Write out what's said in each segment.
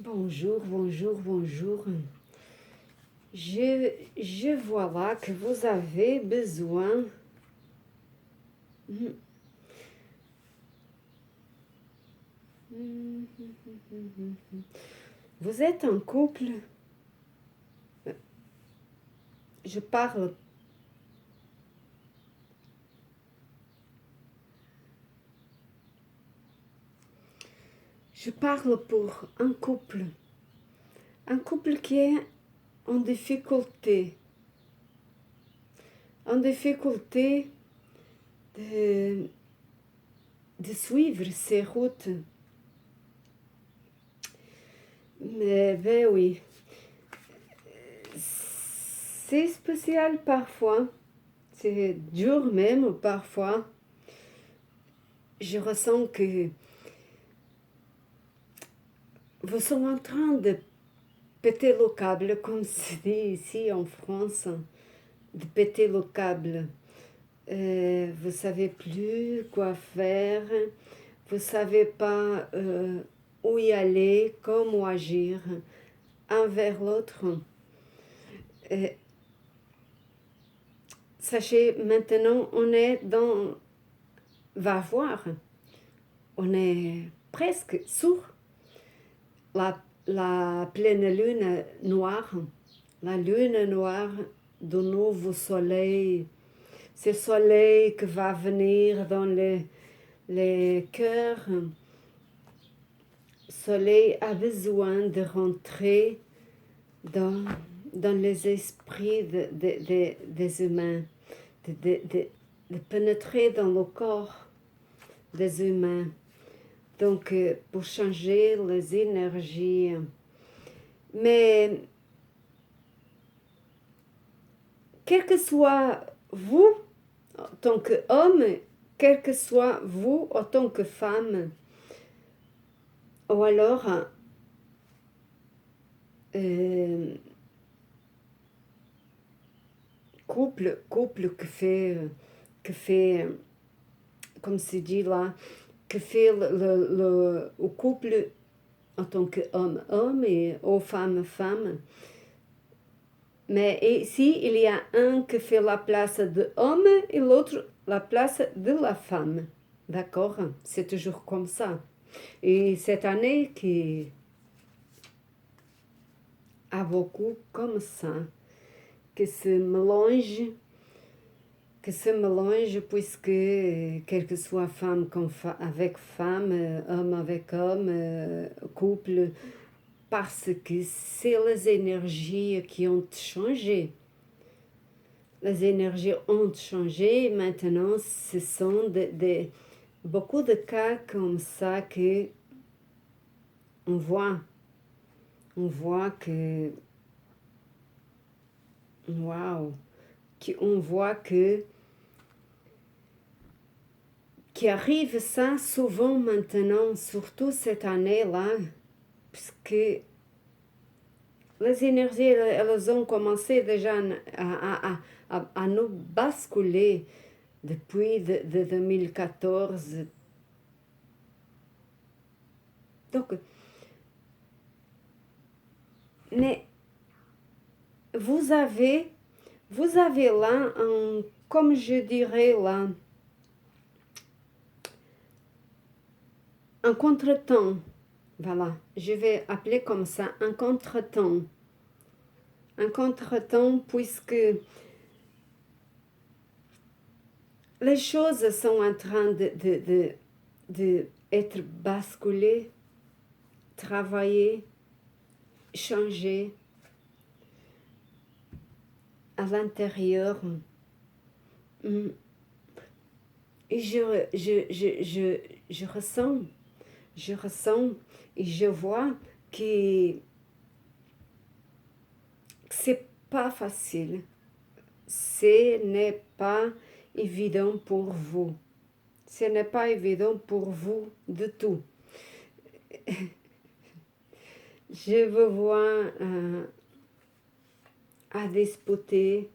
Bonjour, bonjour, bonjour. Je vois là que vous avez besoin. Vous êtes en couple. Je parle. Je parle pour un couple. Un couple qui est en difficulté. En difficulté de suivre ces routes. Mais ben oui. C'est spécial parfois. C'est dur même parfois. Je ressens que vous êtes en train de péter le câble, comme se dit ici en France, de péter le câble. Vous savez plus quoi faire, vous savez pas où y aller, comment agir envers l'autre. Sachez, maintenant, on est dans... Va voir, on est presque sur la pleine lune noire, la lune noire du nouveau soleil. Ce soleil qui va venir dans les cœurs. Le soleil a besoin de rentrer dans les esprits des humains, de pénétrer dans le corps des humains. Donc, pour changer les énergies. Mais, quel que soit vous, en tant qu'homme, quel que soit vous, en tant que femme, ou alors couple que fait, comme c'est dit là, que fait le couple en tant qu'homme, homme et aux femmes, femme. Mais ici, il y a un qui fait la place de homme et l'autre la place de la femme. D'accord? C'est toujours comme ça. Et cette année qui a beaucoup comme ça, que se mélange, puisque quelle que soit femme avec femme, homme avec homme, couple, parce que c'est les énergies qui ont changé. Les énergies ont changé. Maintenant, ce sont beaucoup de cas comme ça que on voit que waouh, on voit que qui arrive ça souvent maintenant, surtout cette année-là, puisque les énergies, elles ont commencé déjà à nous basculer depuis de 2014. Donc, mais vous avez là, comme je dirais là, un contretemps. Voilà, je vais appeler comme ça un contretemps. Un contretemps puisque les choses sont en train de être basculées, travaillées, changées à l'intérieur. Et je ressens et je vois que c'est pas facile. Ce n'est pas évident pour vous. Ce n'est pas évident pour vous du tout. Je vous vois à disputer,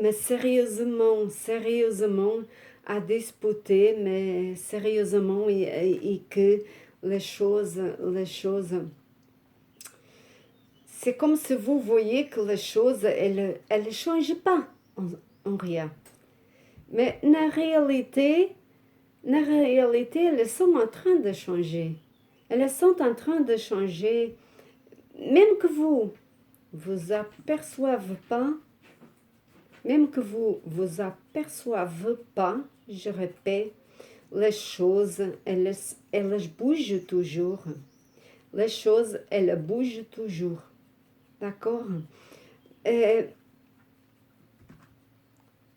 mais sérieusement, à disputer, mais sérieusement et que les choses, les choses. C'est comme si vous voyez que les choses, elles ne changent pas en rien. Mais en réalité, elles sont en train de changer. Elles sont en train de changer. Même que vous aperçoivez pas, même que vous aperçoivez pas, je répète, les choses, elles bougent toujours. Les choses, elles bougent toujours. D'accord?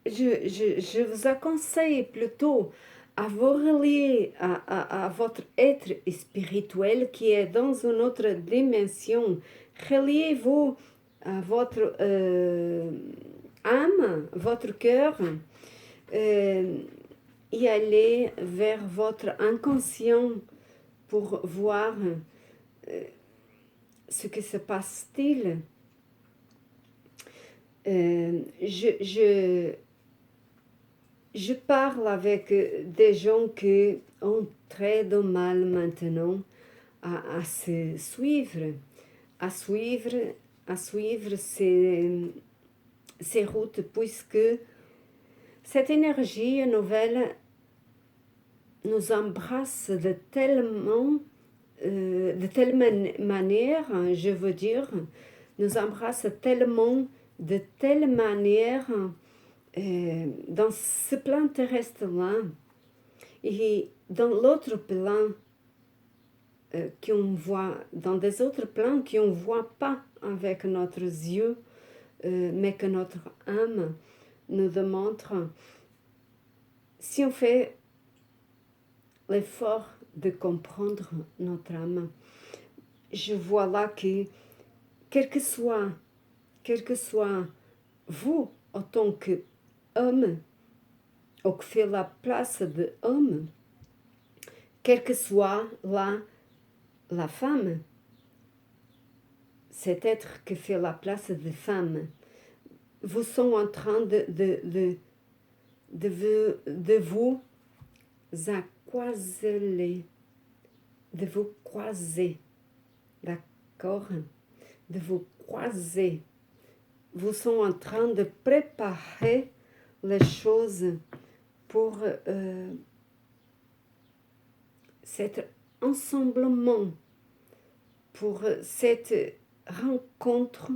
Je vous conseille plutôt à vous relier à votre être spirituel qui est dans une autre dimension. Reliez-vous à votre âme, votre cœur, et allez vers votre inconscient pour voir ce que se passe-t-il. Je parle avec des gens qui ont très de mal maintenant à se suivre, à suivre ces routes, puisque cette énergie nouvelle nous embrasse de telle manière, je veux dire, nous embrasse tellement, de telle manière dans ce plan terrestre-là et dans l'autre plan qu'on voit, dans des autres plans qu'on ne voit pas avec notre yeux, mais que notre âme nous démontre. Si on fait l'effort de comprendre notre âme, je vois là que quel que soit vous en tant qu'homme, ou que fait la place de homme, quelle que soit la femme, cet être qui fait la place de femme, vous sont en train de vous accoiseler, de vous croiser, d'accord? De vous croiser. Vous sont en train de préparer les choses pour cet ensemblement, pour cette rencontre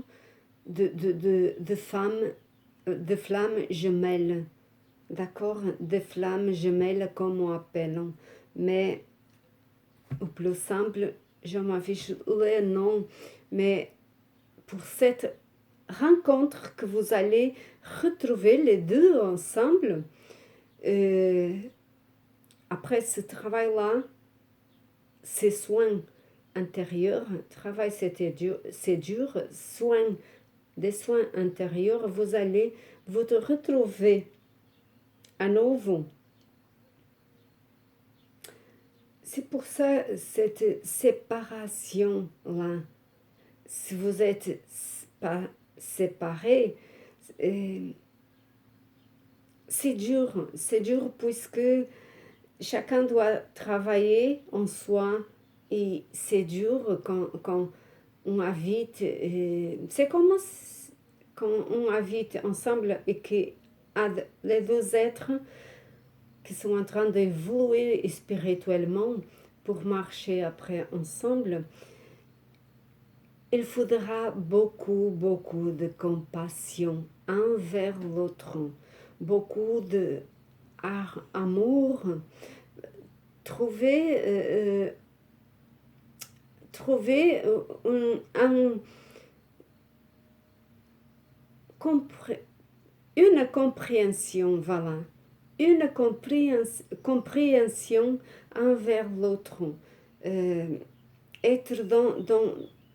de femmes, de flammes jumelles, d'accord? De flammes jumelles comme on appelle, mais au plus simple, je m'affiche le nom, mais pour cette rencontre que vous allez retrouver les deux ensemble, après ce travail-là, ces soins intérieurs, travail c'est dur, des soins intérieurs, vous allez vous retrouver à nouveau. C'est pour ça, cette séparation-là, si vous êtes pas séparés, c'est dur puisque chacun doit travailler en soi et c'est dur quand on habite, c'est comme quand on habite ensemble et que les deux êtres qui sont en train d'évoluer spirituellement pour marcher après ensemble, il faudra beaucoup de compassion envers l'autre, beaucoup d'amour, trouver une compréhension, voilà, une compréhension envers l'autre, être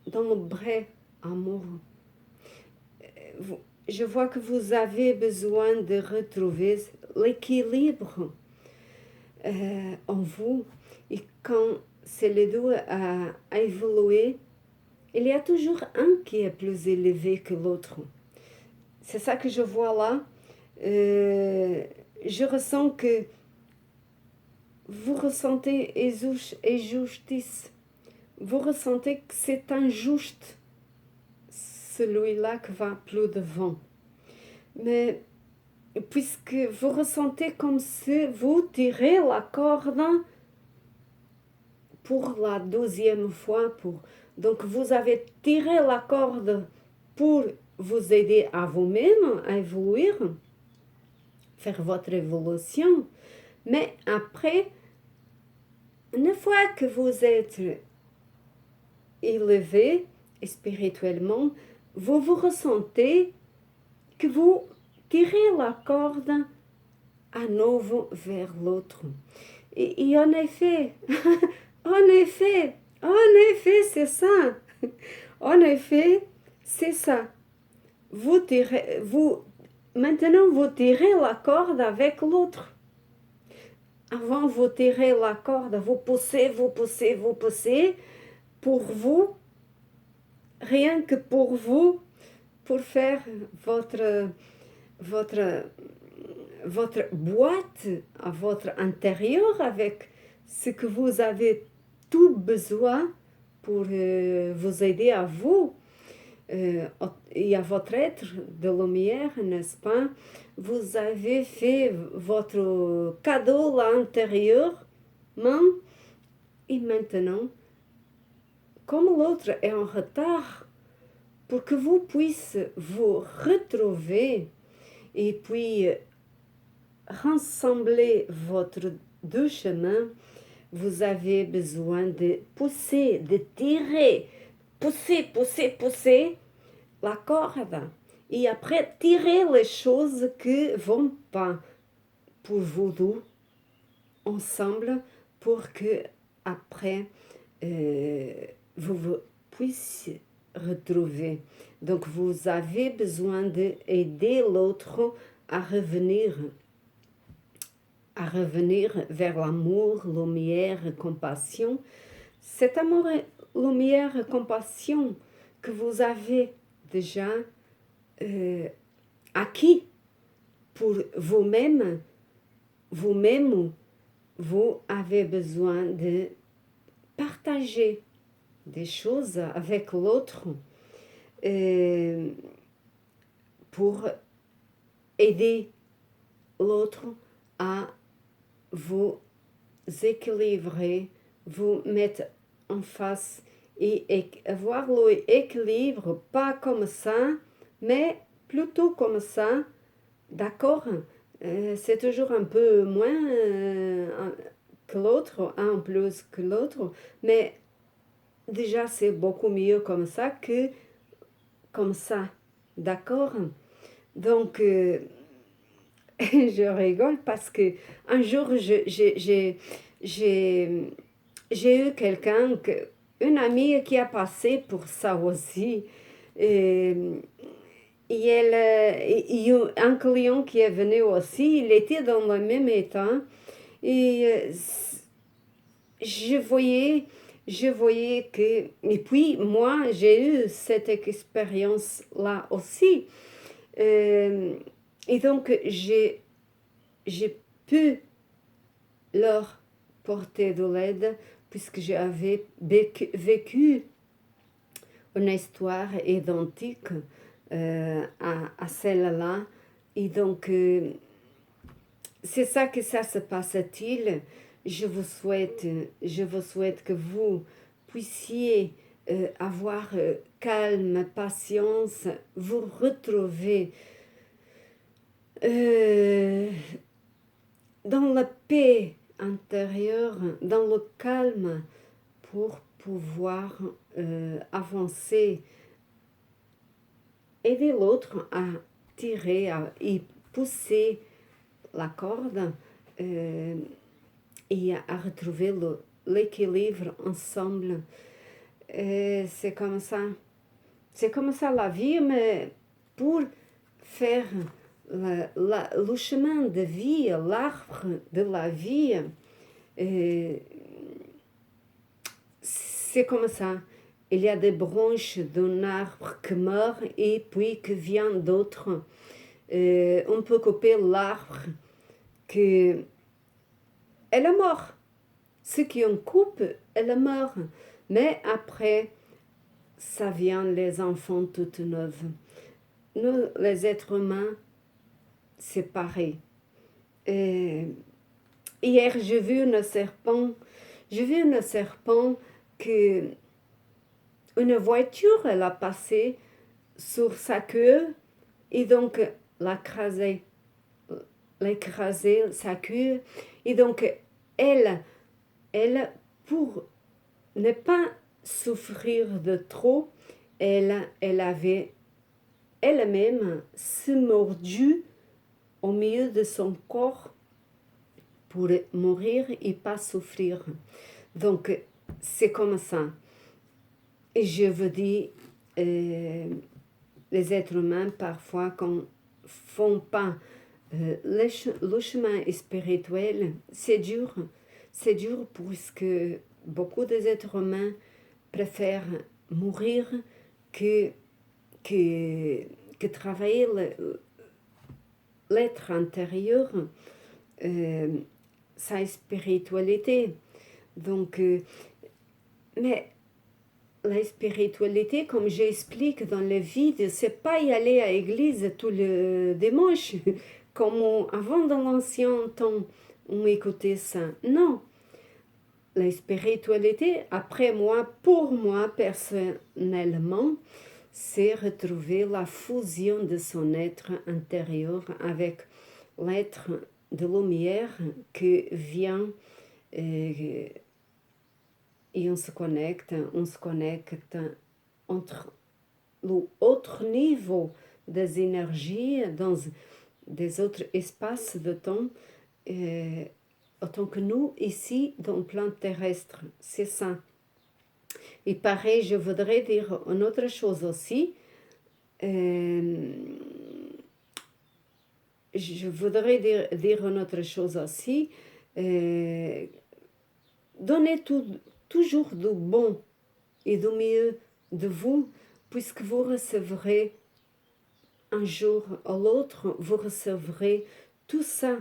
dans le vrai amour. Je vois que vous avez besoin de retrouver l'équilibre en vous, et quand c'est les deux à évoluer, il y a toujours un qui est plus élevé que l'autre. C'est ça que je vois là. Je ressens que vous ressentez injustice. Vous ressentez que c'est injuste, celui-là qui va plus devant. Mais puisque vous ressentez comme si vous tirez la corde pour la 12e fois, donc vous avez tiré la corde pour vous aider à vous-même à évoluer, faire votre évolution, mais après, une fois que vous êtes élevé spirituellement, vous vous ressentez que vous tirez la corde à nouveau vers l'autre. Et en effet, en effet, c'est ça. En effet, c'est ça. Maintenant, vous tirez la corde avec l'autre. Avant, vous tirez la corde, vous poussez, pour vous, rien que pour vous, pour faire votre boîte à votre intérieur avec ce que vous avez tout besoin pour vous aider à vous et à votre être de lumière, n'est-ce pas? Vous avez fait votre cadeau à l'intérieur, et maintenant, comme l'autre est en retard, pour que vous puissiez vous retrouver et puis rassembler votre deux chemins, vous avez besoin de pousser, de tirer, pousser la corde. Et après, tirer les choses qui vont pas pour vous deux, ensemble, pour que après vous puissiez retrouver. Donc, vous avez besoin d'aider l'autre à revenir vers l'amour, lumière, compassion. Cet amour, lumière, compassion que vous avez déjà acquis pour vous-même, vous avez besoin de partager des choses avec l'autre pour aider l'autre à vous équilibrer, vous mettre en face et avoir l'équilibre, pas comme ça, mais plutôt comme ça, d'accord? C'est toujours un peu moins que l'autre, un plus que l'autre, mais déjà c'est beaucoup mieux comme ça que comme ça, d'accord? Donc, je rigole parce que un jour, j'ai eu une amie qui a passé pour ça aussi. Et, un client qui est venu aussi, il était dans le même état. Et je voyais que... Et puis, moi, j'ai eu cette expérience-là aussi. Et donc, j'ai pu leur porter de l'aide puisque j'avais vécu une histoire identique à celle-là. Et donc, c'est ça que ça se passe-t-il. Je vous souhaite que vous puissiez avoir calme, patience, vous retrouver dans la paix intérieure, dans le calme, pour pouvoir avancer, aider l'autre à tirer et pousser la corde et à retrouver l'équilibre ensemble. C'est comme ça la vie, mais pour faire le chemin de vie, l'arbre de la vie, c'est comme ça. Il y a des branches d'un arbre qui meurent et puis que vient d'autres. On peut couper l'arbre qui elle est mort. ceux qui ont couple, elles meurent. Mais après, ça vient les enfants toutes neuves. Nous, les êtres humains, c'est pareil. Et hier, j'ai vu un serpent. J'ai vu un serpent que une voiture, elle a passé sur sa queue et donc l'écraser sa queue. Et donc, elle, pour ne pas souffrir de trop, elle avait elle-même se mordu au milieu de son corps pour mourir et pas souffrir. Donc, c'est comme ça. Et je vous dis, les êtres humains, parfois, quand ne font pas le chemin spirituel, c'est dur. C'est dur puisque beaucoup des êtres humains préfèrent mourir que travailler l'être intérieur, sa spiritualité. Donc, mais la spiritualité, comme j'explique dans les vidéos, c'est pas y aller à l'église tous les dimanches, comme avant dans l'ancien temps, on écoutait ça. Non. La spiritualité, après moi, pour moi personnellement, c'est retrouver la fusion de son être intérieur avec l'être de lumière qui vient et on se connecte entre l'autre niveau des énergies dans des autres espaces de temps autant que nous ici dans le plan terrestre. C'est ça. Et pareil, je voudrais dire une autre chose aussi. Je voudrais dire une autre chose aussi. Donnez toujours du bon et du mieux de vous, puisque vous recevrez un jour à l'autre, vous recevrez tout ça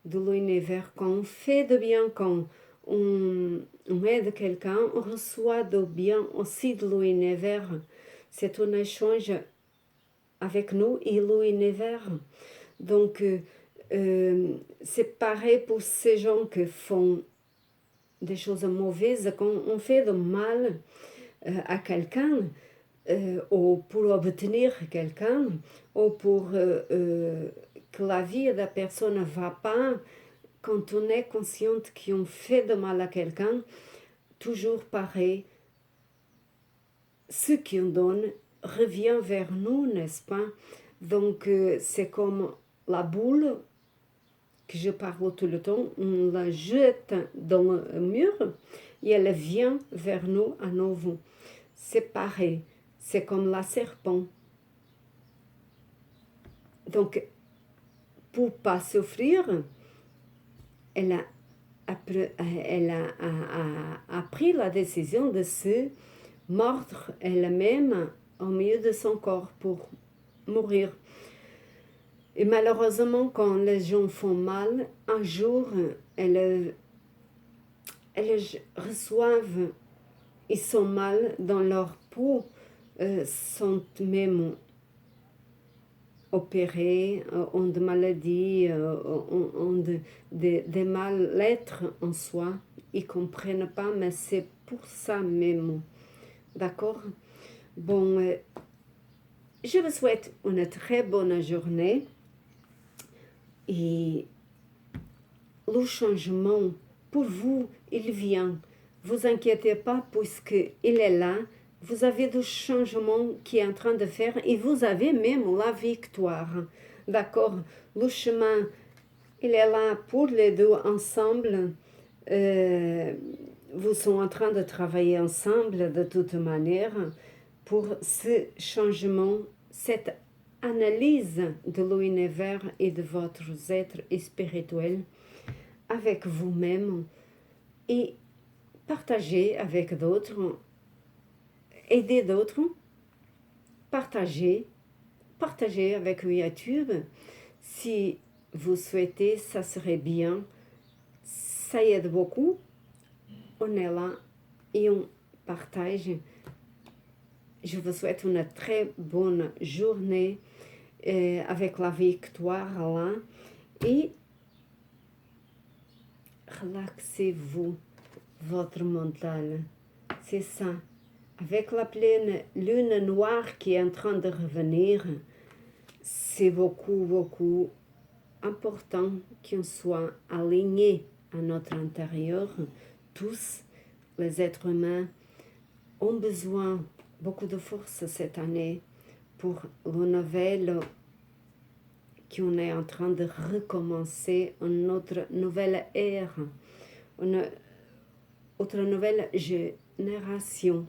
de l'univers. Quand on fait de bien, quand on aide quelqu'un, on reçoit de bien aussi de l'univers. C'est un échange avec nous et l'univers. Donc, c'est pareil pour ces gens qui font des choses mauvaises. Quand on fait de mal à quelqu'un, ou pour obtenir quelqu'un, ou pour que la vie de la personne ne va pas, quand on est consciente qu'on fait de mal à quelqu'un, toujours pareil, ce qu'on donne revient vers nous, n'est-ce pas? Donc, c'est comme la boule que je parle tout le temps, on la jette dans le mur et elle vient vers nous à nouveau. C'est pareil, c'est comme la serpent. Donc, pour ne pas souffrir, elle a pris la décision de se mordre elle-même au milieu de son corps pour mourir. Et malheureusement, quand les gens font mal, un jour, elles reçoivent, ils sont mal dans leur peau, sont même opérés, ont des maladies, ont des mal-être en soi. Ils ne comprennent pas, mais c'est pour ça même. D'accord? Bon, je vous souhaite une très bonne journée. Et le changement, pour vous, il vient. Vous inquiétez pas, puisqu'il est là. Vous avez du changement qui est en train de faire et vous avez même la victoire. D'accord? Le chemin, il est là pour les deux ensemble. Vous sont en train de travailler ensemble de toute manière pour ce changement, cette analyse de l'univers et de votre être spirituel avec vous-même et partager avec d'autres, aider d'autres, partager avec YouTube. Si vous souhaitez, ça serait bien. Ça aide beaucoup. on est là et on partage. Je vous souhaite une très bonne journée avec la victoire là. Et relaxez-vous, votre mental. C'est ça. Avec la pleine lune noire qui est en train de revenir, c'est beaucoup important qu'on soit aligné à notre intérieur. Tous les êtres humains ont besoin beaucoup de force cette année pour le nouvel qu'on est en train de recommencer, une autre nouvelle ère, une autre nouvelle génération.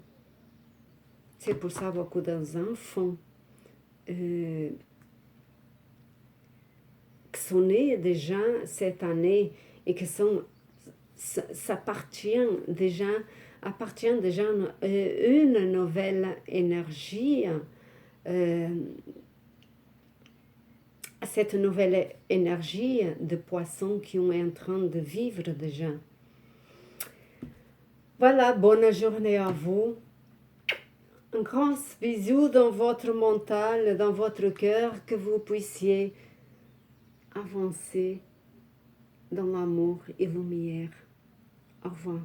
C'est pour ça beaucoup d'enfants qui sont nés déjà cette année et qui sont, ça appartient déjà à une nouvelle énergie, cette nouvelle énergie de poissons qui est en train de vivre déjà. Voilà, bonne journée à vous. Un grand bisou dans votre mental, dans votre cœur, que vous puissiez avancer dans l'amour et la lumière. Au revoir.